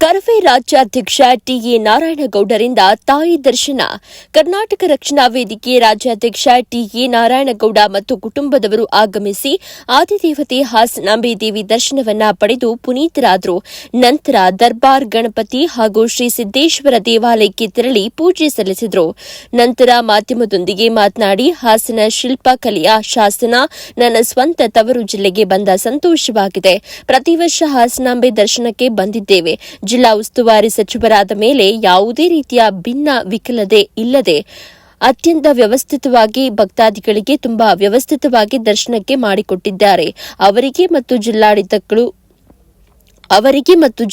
ಕರವೇ ರಾಜ್ಯಾಧ್ಯಕ್ಷ ಟಿಎ ನಾರಾಯಣಗೌಡರಿಂದ ತಾಯಿ ದರ್ಶನ. ಕರ್ನಾಟಕ ರಕ್ಷಣಾ ವೇದಿಕೆ ರಾಜ್ಯಾಧ್ಯಕ್ಷ ಟಿಎ ನಾರಾಯಣಗೌಡ ಮತ್ತು ಕುಟುಂಬದವರು ಆಗಮಿಸಿ ಆದಿದೇವತೆ ಹಾಸನಾಂಬೆ ದೇವಿ ದರ್ಶನವನ್ನ ಪಡೆದು ಪುನೀತರಾದರು. ನಂತರ ದರ್ಬಾರ್ ಗಣಪತಿ ಹಾಗೂ ಶ್ರೀ ಸಿದ್ದೇಶ್ವರ ದೇವಾಲಯಕ್ಕೆ ತೆರಳಿ ಪೂಜೆ ಸಲ್ಲಿಸಿದರು. ನಂತರ ಮಾಧ್ಯಮದೊಂದಿಗೆ ಮಾತನಾಡಿ, ಹಾಸನ ಶಿಲ್ಪಕಲೆಯ ಶಾಸನ ನನ್ನ ಸ್ವಂತ ತವರು ಜಿಲ್ಲೆಗೆ ಬಂದ ಸಂತೋಷವಾಗಿದೆ. ಪ್ರತಿ ವರ್ಷ ಹಾಸನಾಂಬೆ ದರ್ಶನಕ್ಕೆ ಬಂದಿದ್ದೇವೆ. ಜಿಲ್ಲಾ ಉಸ್ತುವಾರಿ ಸಚಿವರಾದ ಮೇಲೆ ಯಾವುದೇ ರೀತಿಯ ಭಿನ್ನ ವಿಕಲತೆ ಇಲ್ಲದೆ ಅತ್ಯಂತ ವ್ಯವಸ್ಥಿತವಾಗಿ ಭಕ್ತಾದಿಗಳಿಗೆ ತುಂಬಾ ವ್ಯವಸ್ಥಿತವಾಗಿ ದರ್ಶನಕ್ಕೆ ಮಾಡಿಕೊಟ್ಟಿದ್ದಾರೆ. ಅವರಿಗೆ ಮತ್ತು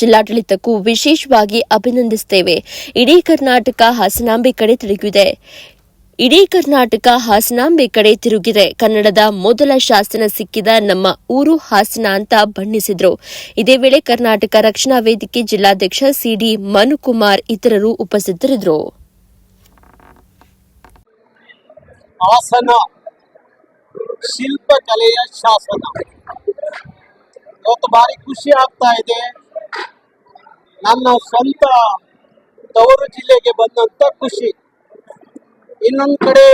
ಜಿಲ್ಲಾಡಳಿತಕ್ಕೂ ವಿಶೇಷವಾಗಿ ಅಭಿನಂದಿಸುತ್ತೇವೆ. ಇಡೀ ಕರ್ನಾಟಕ ಹಾಸನಾಂಬೆ ಕಡೆ ತಿರುಗಿದೆ. ಕನ್ನಡದ ಮೊದಲ ಶಾಸನ ಸಿಕ್ಕಿದ ನಮ್ಮ ಊರು ಹಾಸನ ಅಂತ ಬಣ್ಣಿಸಿದರು. ಇದೇ ವೇಳೆ ಕರ್ನಾಟಕ ರಕ್ಷಣಾ ವೇದಿಕೆ ಜಿಲ್ಲಾಧ್ಯಕ್ಷ ಸಿಡಿ ಮನುಕುಮಾರ್ ಇತರರು ಉಪಸ್ಥಿತರಿದ್ದರು. ಹಾಸನ ಶಿಲ್ಪಕಲೆಯ ಶಾಸನ ಇವತ್ತು ಭಾರಿ ಖುಷಿ ಆಗ್ತಾ ಇದೆ. ನನ್ನ ಸ್ವಂತ ತವರು ಜಿಲ್ಲೆಗೆ ಬಂದಂತ ಖುಷಿ. ಇನ್ನೊಂದು ಕಡೆ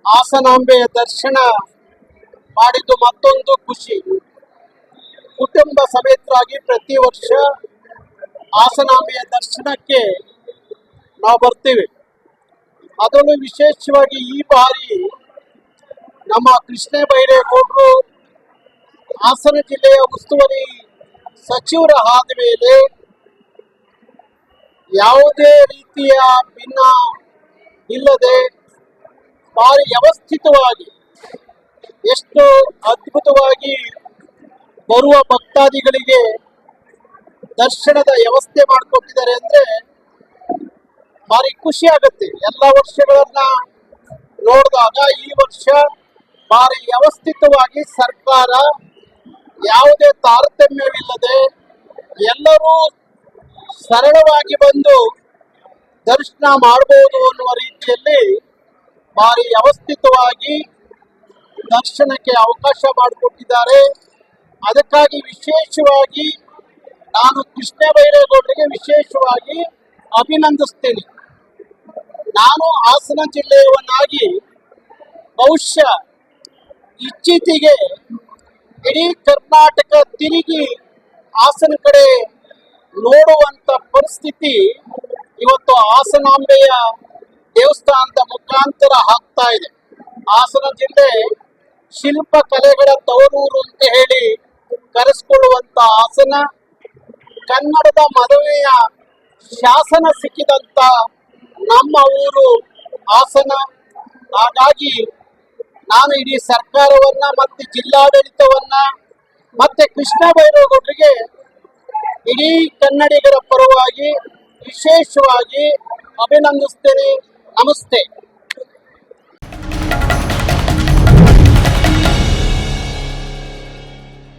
ಹಾಸನಾಂಬೆಯ ದರ್ಶನ ಮಾಡಿದ್ದು ಮತ್ತೊಂದು ಖುಷಿ. ಕುಟುಂಬ ಸಮೇತರಾಗಿ ಪ್ರತಿ ವರ್ಷ ಹಾಸನಾಂಬೆಯ ದರ್ಶನಕ್ಕೆ ನಾವು ಬರ್ತೀವಿ. ಅದರಲ್ಲೂ ವಿಶೇಷವಾಗಿ ಈ ಬಾರಿ ನಮ್ಮ ಕೃಷ್ಣ ಬೈರೇಗೌಡರು ಹಾಸನ ಜಿಲ್ಲೆಯ ಉಸ್ತುವಾರಿ ಸಚಿವರ ಆದ ಮೇಲೆ ಯಾವುದೇ ರೀತಿಯ ಭಿನ್ನ ಇಲ್ಲದೆ ಭಾರಿ ವ್ಯವಸ್ಥಿತವಾಗಿ ಎಷ್ಟು ಅದ್ಭುತವಾಗಿ ಬರುವ ಭಕ್ತಾದಿಗಳಿಗೆ ದರ್ಶನದ ವ್ಯವಸ್ಥೆ ಮಾಡಿಕೊಟ್ಟಿದ್ದಾರೆ ಅಂದ್ರೆ ಭಾರಿ ಖುಷಿ ಆಗುತ್ತೆ. ಎಲ್ಲ ವರ್ಷಗಳನ್ನ ನೋಡಿದಾಗ ಈ ವರ್ಷ ಭಾರಿ ವ್ಯವಸ್ಥಿತವಾಗಿ ಸರ್ಕಾರ ಯಾವುದೇ ತಾರತಮ್ಯವಿಲ್ಲದೆ ಎಲ್ಲರೂ ಸರಳವಾಗಿ ಬಂದು ದರ್ಶನ ಮಾಡಬಹುದು ಅನ್ನುವ ರೀತಿಯಲ್ಲಿ ಭಾರಿ ವ್ಯವಸ್ಥಿತವಾಗಿ ದರ್ಶನಕ್ಕೆ ಅವಕಾಶ ಮಾಡಿಕೊಟ್ಟಿದ್ದಾರೆ. ಅದಕ್ಕಾಗಿ ವಿಶೇಷವಾಗಿ ನಾನು ಕೃಷ್ಣ ಬೈರೇಗೌಡರಿಗೆ ವಿಶೇಷವಾಗಿ ಅಭಿನಂದಿಸ್ತೇನೆ. ನಾನು ಹಾಸನ ಜಿಲ್ಲೆಯವನ್ನಾಗಿ ಬಹುಶಃ ಇತ್ತೀಚೆಗೆ ಇಡೀ ಕರ್ನಾಟಕ ತಿರುಗಿ ಹಾಸನ ಕಡೆ ನೋಡುವಂತ ಪರಿಸ್ಥಿತಿ ಇವತ್ತು ಹಾಸನಾಂಬೆಯ ದೇವಸ್ಥಾನದ ಮುಖಾಂತರ ಆಗ್ತಾ ಇದೆ. ಹಾಸನ ಜಿಲ್ಲೆ ಶಿಲ್ಪಕಲೆಗಳ ತವರೂರು ಅಂತ ಹೇಳಿ ಕರೆಸಿಕೊಳ್ಳುವಂತ ಹಾಸನ, ಕನ್ನಡದ ಮದುವೆಯ ಶಾಸನ ಸಿಕ್ಕಿದಂತ ನಮ್ಮ ಊರು ಹಾಸನ. ಹಾಗಾಗಿ ನಾನು ಇಡೀ ಸರ್ಕಾರವನ್ನ ಮತ್ತೆ ಜಿಲ್ಲಾಡಳಿತವನ್ನ ಮತ್ತೆ ಕೃಷ್ಣ ಬೈರೇಗೌಡರಿಗೆ ಇಡೀ ಕನ್ನಡಿಗರ ಪರವಾಗಿ ವಿಶೇಷವಾಗಿ ಅಭಿನಂದಿಸ್ತೇನೆ. ನಮಸ್ತೆ.